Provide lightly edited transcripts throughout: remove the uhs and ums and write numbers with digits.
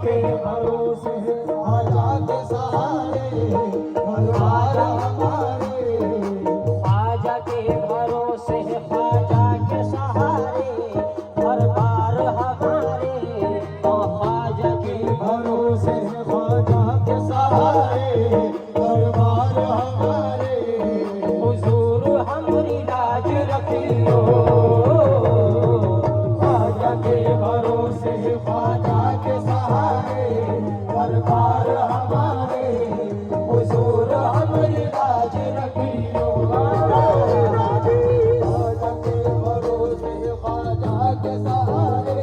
के भरोसे ख्वाजा के सहारे परिवार हमारे, ख्वाजा के भरोसे ख्वाजा के सहारे परिवार हमारे, ख्वाजा के भरोसे ख्वाजा के सहारे परिवार हमारे, हुजूर हमरी लाज रखियो। ख्वाजा के भरोसे ख्वाजा के सहारे परिवार हमारे, हुजूर हमरी लाज रखियो। ख्वाजा के भरोसे ख्वाजा के सहारे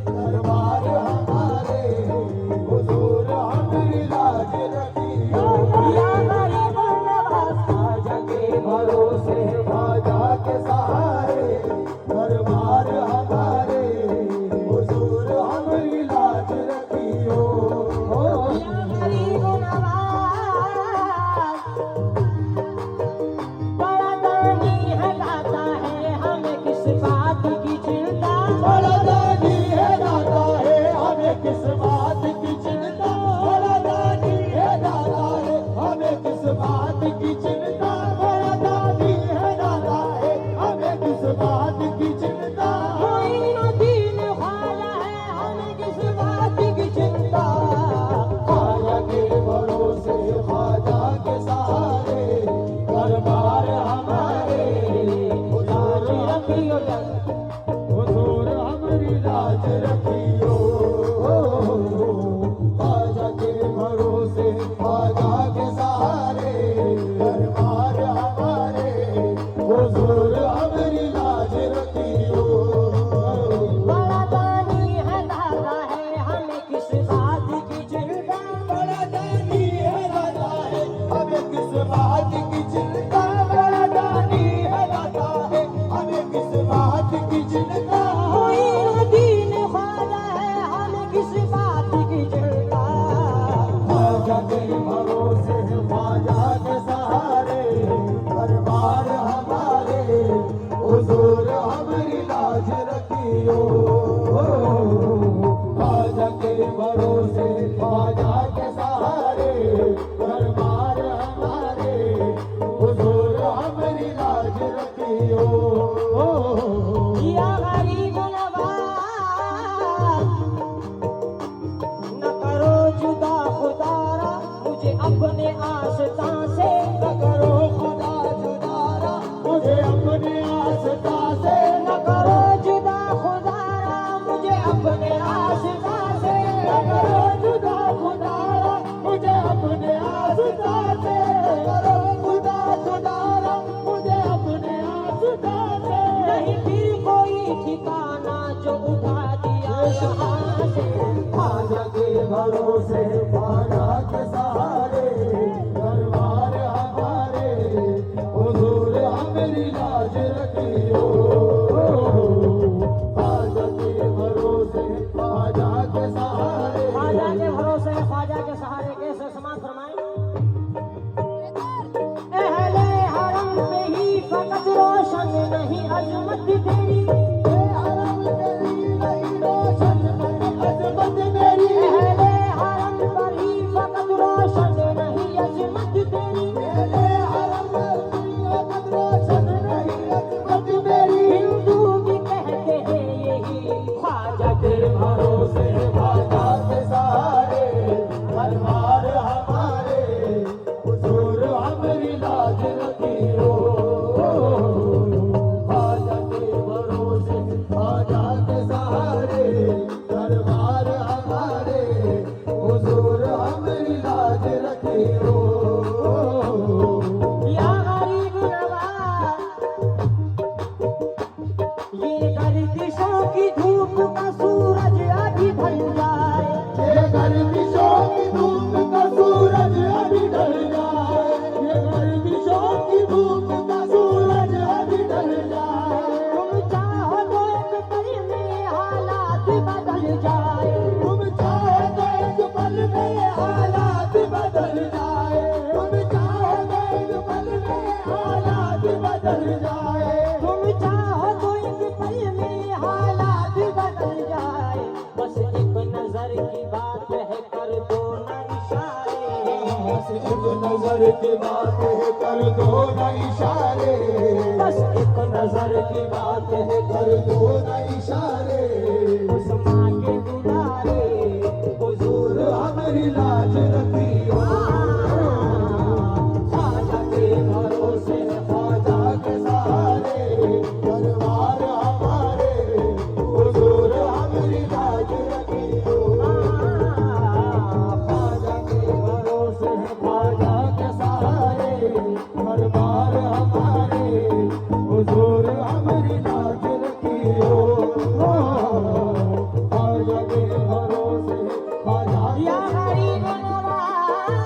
परिवार हमारे, हुजूर हमरी लाज रखियो। या गरीब नवाज ख्वाजा के भरोसे ख्वाजा के सहारे परिवार हमारे, हुजूर हमरी लाज रखियो। या गरीब नवाज बड़ा दानी है दाता है हमें किस बात की चिंता। बड़ा दानी है दाता है हमें किस बात की चिंता, बड़ा दानी है दाता है हमें किस बात की चिंता, बड़ा दानी है दाता है हमें किस बात की चिंता। मोइनुद्दीन ख्वाजा है हमें किस बात की चिंता। ख्वाजा के भरोसे ख्वाजा के सहारे दरबार हमारे, लाज रखियो हुजूर हमरी लाज रखियो। ख्वाजा के भरोसे ख्वाजा के सहारे दरबार हमारे, हुजूर हमरी लाज रखियो। बड़ा दानी है दाता है हमें किस बात की चिंता। बड़ा दानी है दाता है हमें किस बात की चिंता, बड़ा दानी है दाता है हमें किस बात की चिंता। मोइनुद्दीन ख्वाजा है हमें किस बात की चिंता। ख्वाजा के भरोसे ख्वाजा के सहारे दरबार हमारे, हुजूर हमरी लाज रखियो। ख्वाजा के भरोसे ख्वाजा के सहारे दरबार हमारे, हुजूर हमरी लाज रखियो। या गरीब नवाज न करो जुदा खुदारा मुझे अपने आस्था से। न करो खुदा जुदारा मुझे अपने आस्था से, न करो जुदा खुदारा मुझे अपने आस्था से। न करो जुदा खुदारा मुझे अपने आस्था से, न करो खुदा जुदारा मुझे अपने आस्था से। नहीं फिर कोई ठिकाना जो उठा दिया यहाँ से। ख्वाजा के भरोसे ख्वाजा के सहारे दरबार हमारे, हुजूर हमरी लाज रखियो। ख्वाजा के भरोसे ख्वाजा के सहारे ख्वाजा के भरोसे ख्वाजा के सहारे कैसे समाज फरमाए। अहले हरम पे ही फकत रोशन नहीं अजमत तेरी। हरम तेरी नहीं रोशन नहीं अजमत मेरी, अहले हरम पर ही फकत रोशन नहीं अजमत तेरी। मेरे हरम में रोशन नहीं अजमत मेरी। हिंदू भी कहते हैं यही ख्वाजा के भरोसे ख्वाजा के सहारे परिवार हमारे, हुजूर हमरी लाज रखियो। ख्वाजा के भरोसे ख्वाजा के सहारे दरबार हमारे, हुजूर हमरी लाज रखियो। या गरीब नवाज ये गर्दिशों की धूप का सूरज अभी ढल जाए। ये गर्दिशों की धूप का सूरज अभी ढल जाए, ये गर्दिशों की धूप का सूरज अभी ढल जाए। तुम चाहो तो एक पल में हालात बदल जाए। तुम चाहो तो एक पल में हालात बदल जाए, तुम चाहो तो एक पल में हालात बदल जाए। तुम चाहो तो एक पल में हालात बदल जाए। बस एक नजर की बात की बात है कर दो न इशारे, बस एक नजर की बात है कर दो न इशारे, उस माँ के दुलारे हुजूर हमारी लाज रखियो, ख्वाजा के भरोसे ख्वाजा के सहारे, दरबार हमारे, हुजूर हमारी लाज रखियो, ख्वाजा के भरोसे ख्वाजा के सहारे, दरबार हमारे, हुजूर हमारी लाज रखियो, ख्वाजा के भरोसे, ख्वाजा या गरीब नवाज,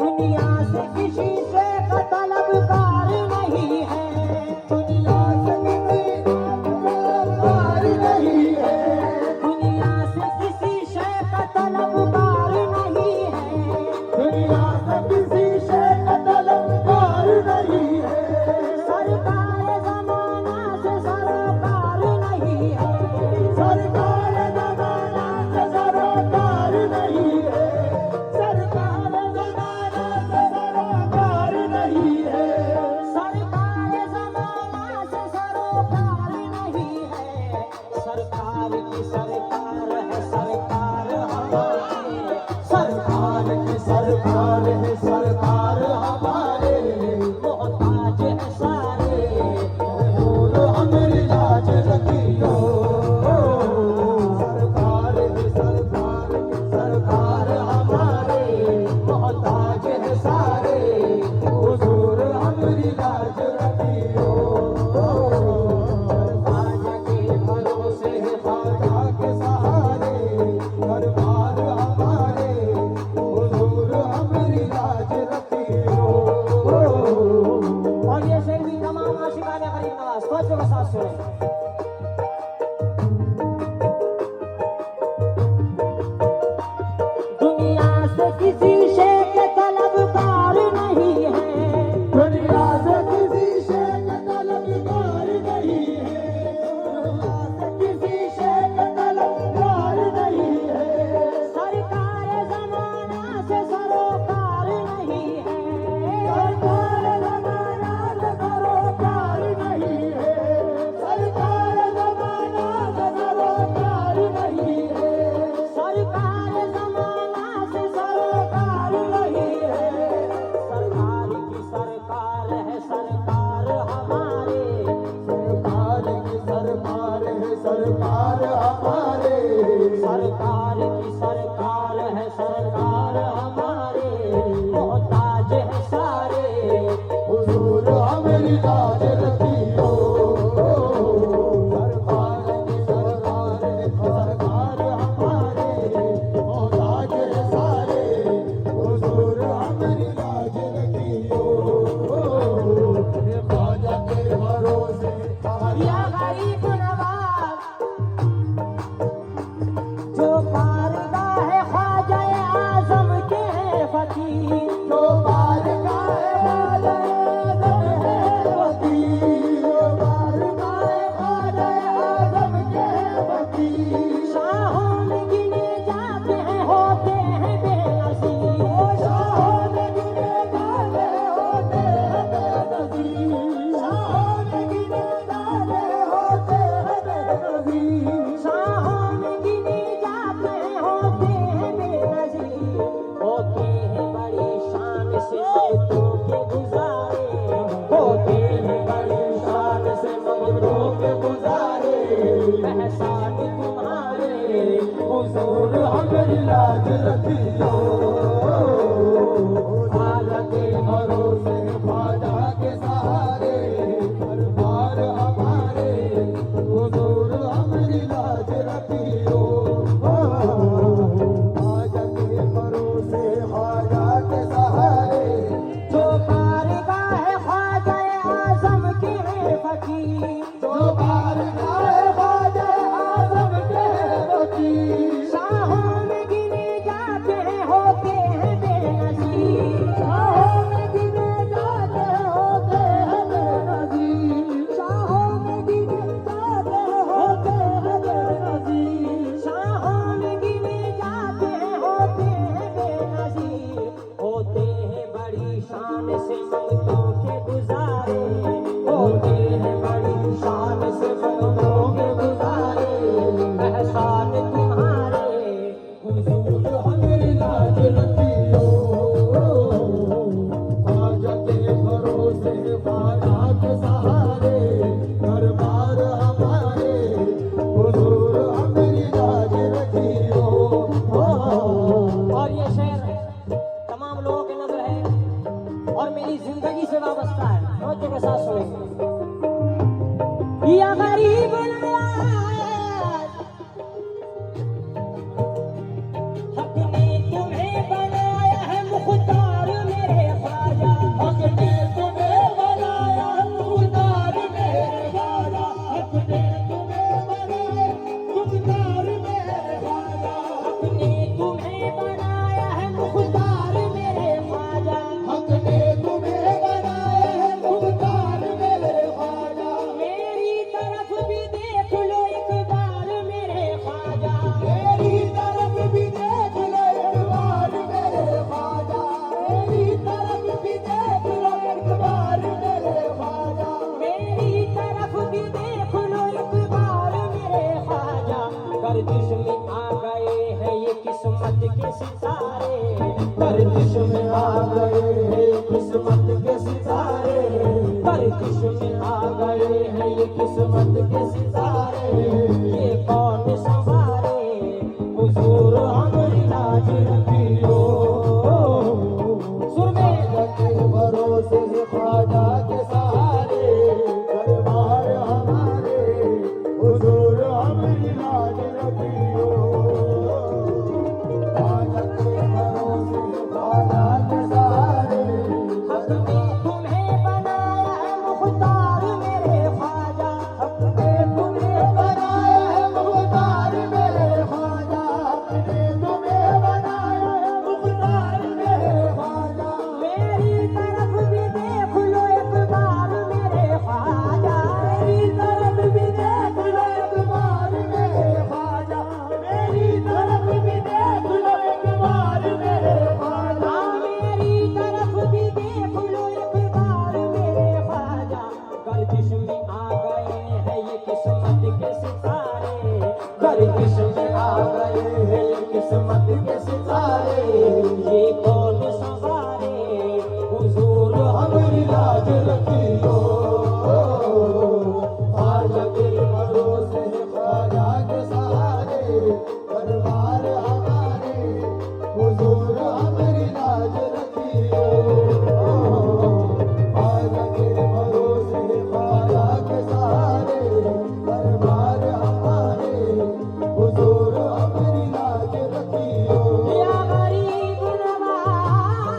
दुनिया से किसी से का तलबगार नहीं है, दुनिया से किसी तलबगार नहीं है, दुनिया से किसी शे का तलबगार नहीं है, दुनिया से किसी शय का तलबगार नहीं है, सरकार ज़माना से सरोकार नहीं है, सरकार ज़माना से सरोकार नहीं है, सरकार ज़माना से सरोकार नहीं है, सरकार ज़माना से सरोकार नहीं है, सरकार की सरकार है सरकार हमारी, सरकार की सरकार है सरकार हमारे, मोहताज है सारे हुजूर हमारी लाज रखियो, सरकार है सरकार हमारे, मोहताज है सारे, हुजूर हमारी लाज रखियो, ख्वाजा के भरोसे है ख्वाजा के सहारे, दरबार हमारे, हुजूर हमारी लाज रखियो। और ये शेर भी तमाम आशिकाने गरीब नवाज तवज्जो के साथ सुने। दुनिया से किसी शे के तलबगार नहीं है, दुनिया से किसी शय का तलबगार नहीं है, दुनिया से किसी शय का तलबगार नहीं है, सरकार ज़माना से सरोकार नहीं है, सरकार ज़माना से सरोकार नहीं है, सरकार ज़माना से सरोकार नहीं है, सरकार ज़माना से सरोकार नहीं है, सरकार की सरकार है सरकार हमारे, सरकार की सरकार है सरकार हमारे, सरकार की सरकार है सरकार हमारे, मोहताज है सारे हुजूर हमारी लाज रखियो, सरकार की सरकार है सरकार हमारे, मोहताज है सारे, हुजूर हमारी लाज रखियो, ख्वाजा के भरोसे या गरीब नवाज, जो कारदा है ख्वाजा आज़म के फकीर, जो बारगाह ख्वाजा आज़म है वकील, जो बारगाह ख्वाजा आज़म के वकील, शाहों में गिने जाते हैं होते हैं बेनज़ीर, शाहों में गिने जाते होते हैं बेनज़ीर, शाहों में गिने जाते होते हैं बेनज़ीर, शाहों में गिने जाते हैं होते हैं बेनज़ीर, होते हैं बड़ी शान से सबतों के गुजारे, होते हैं बड़ी शान से मगरों के गुजारे, एहसान तुम्हारे हुजूर हमारी लाज रखियो, ख्वाजा के भरोसे ख्वाजा के सहारे, दरबार हमारे, हुजूर हमारी लाज रखियो, ख्वाजा के भरोसे ख्वाजा के सहारे, जो बारगाह है ख्वाजा आज़म के फकीर, जो बारगाह ख्वाजा आज़म के वकील, शाहों में गिने जाते हैं होते या गरीब नवाज, हक ने तुम्हें बनाया है मुख्तार मेरे ख्वाजा, हक ने तुम्हें बनाया मुख्तार मेरे ख्वाजा, हक ने तुम्हें बनाया मुख्तार मेरे ख्वाजा, हक ने तुम्हें बनाया है मुख्तार मेरे ख्वाजा, हक ने तुम्हें बनाया है मुख्तार मेरे ख्वाजा, मेरी तरफ भी देख लो एक बार मेरे ख्वाजा, मेरी तरफ भी देख लो एक बार मेरे ख्वाजा, मेरी तरफ भी देख लो एक बार मेरे ख्वाजा, मेरी तरफ भी देख लो एक बार मेरे ख्वाजा, गर्दिश में आ गए हैं ये किस्मत के सितारे, गर्दिश में आ गए हैं किस्मत के सितारे, गर्दिश में आ गए हैं ये किस्मत के सितारे, ये कौन संवारे हुजूर हमारी लाज रखियो। सुर में के भरोसे ख्वाजा के सहारे, दरबार हमारे हुजूर हमारी लाज रखियो। ख्वाजा के भरोसे ख्वाजा के सहारे, हक ने तुम्हें बनाया है मुख्तार मेरे ख्वाजा, हक ने तुम्हें बनाया है मुख्तार मेरे ख्वाजा, हक ने तुम्हें बनाया है मुख्तार मेरे ख्वाजा, मेरी तरफ भी देख लो एक बार मेरे ख्वाजा, मेरी तरफ भी देख लो एक बार मेरे ख्वाजा, मेरी तरफ भी देख लो एक बार मेरे ख्वाजा, मेरी तरफ भी देख लो एक बार मेरे ख्वाजा, गर्दिश में आ गए हैं ये किस्मत के सितारे, गर्दिश में आ गए हैं किस्मत के सितारे, ये कौन संवारे हुजूर हमारी लाज रखियो। ख्वाजा के भरोसे ख्वाजा के सहारे, दरबार हमारे हुजूर हमारी लाज रखियो। ख्वाजा के भरोसे ख्वाजा के सहारे, दरबार हमारे हुजूर हमारी लाज रखियो। या गरीब नवाज,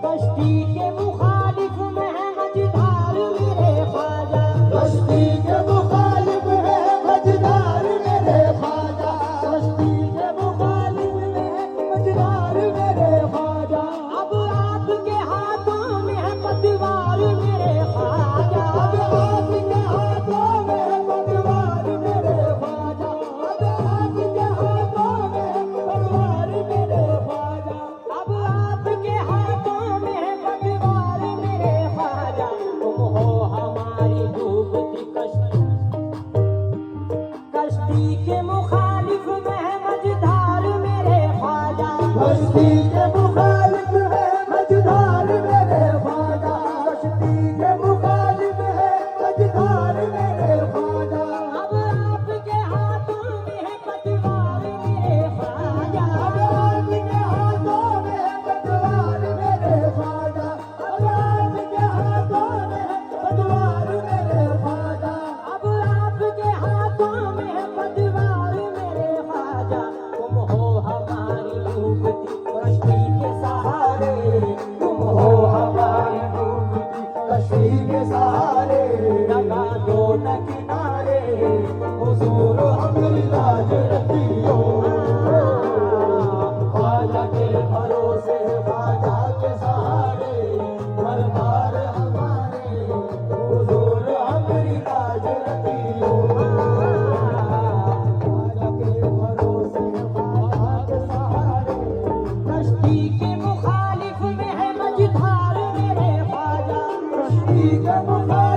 कश्ती के मुखालिफ महमददार मेरे ख्वाजा, कश्ती के मुखालिफ है मझदार मेरे ख्वाजा, कश्ती के मुखालिफ है मझदार मेरे ख्वाजा, अब आपके हाथों में है पतवार मेरे ख्वाजा, अब आपके हाथों में है पतवार मेरे ख्वाजा, अब आपके हाथों में है पतवार मेरे ख्वाजा, अब आपके हाथों में है पतवार मेरे ख्वाजा, तुम हो हमारी डूबती कश्ती के मुखालिफ महमददार मेरे ख्वाजा, कश्ती के मुखालिफ है मझदार मेरे ख्वाजा, कश्ती के मुखालिफ है मझदार मेरे ख्वाजा, अब आपके हाथों में है पतवार मेरे ख्वाजा, अब आपके हाथों में है पतवार मेरे ख्वाजा, अब आपके हाथों में है पतवार मेरे ख्वाजा, अब आपके हाथों में है पतवार मेरे ख्वाजा, तुम हो हमारी डूबती कश्ती के सहारे, तुम हो हमारी डूबती कश्ती के सहारे, लगा दो न किनारे हुजूर हमारी लाज रखियो। ख्वाजा के भरोसे ख्वाजा के सहारे, दरबार हमारे हुजूर हमारी लाज रखियो। ख्वाजा के भरोसे ख्वाजा के सहारे, कश्ती के मुखालिफ में है मझधार मेरे ख्वाजा, कश्ती के मुखालिफ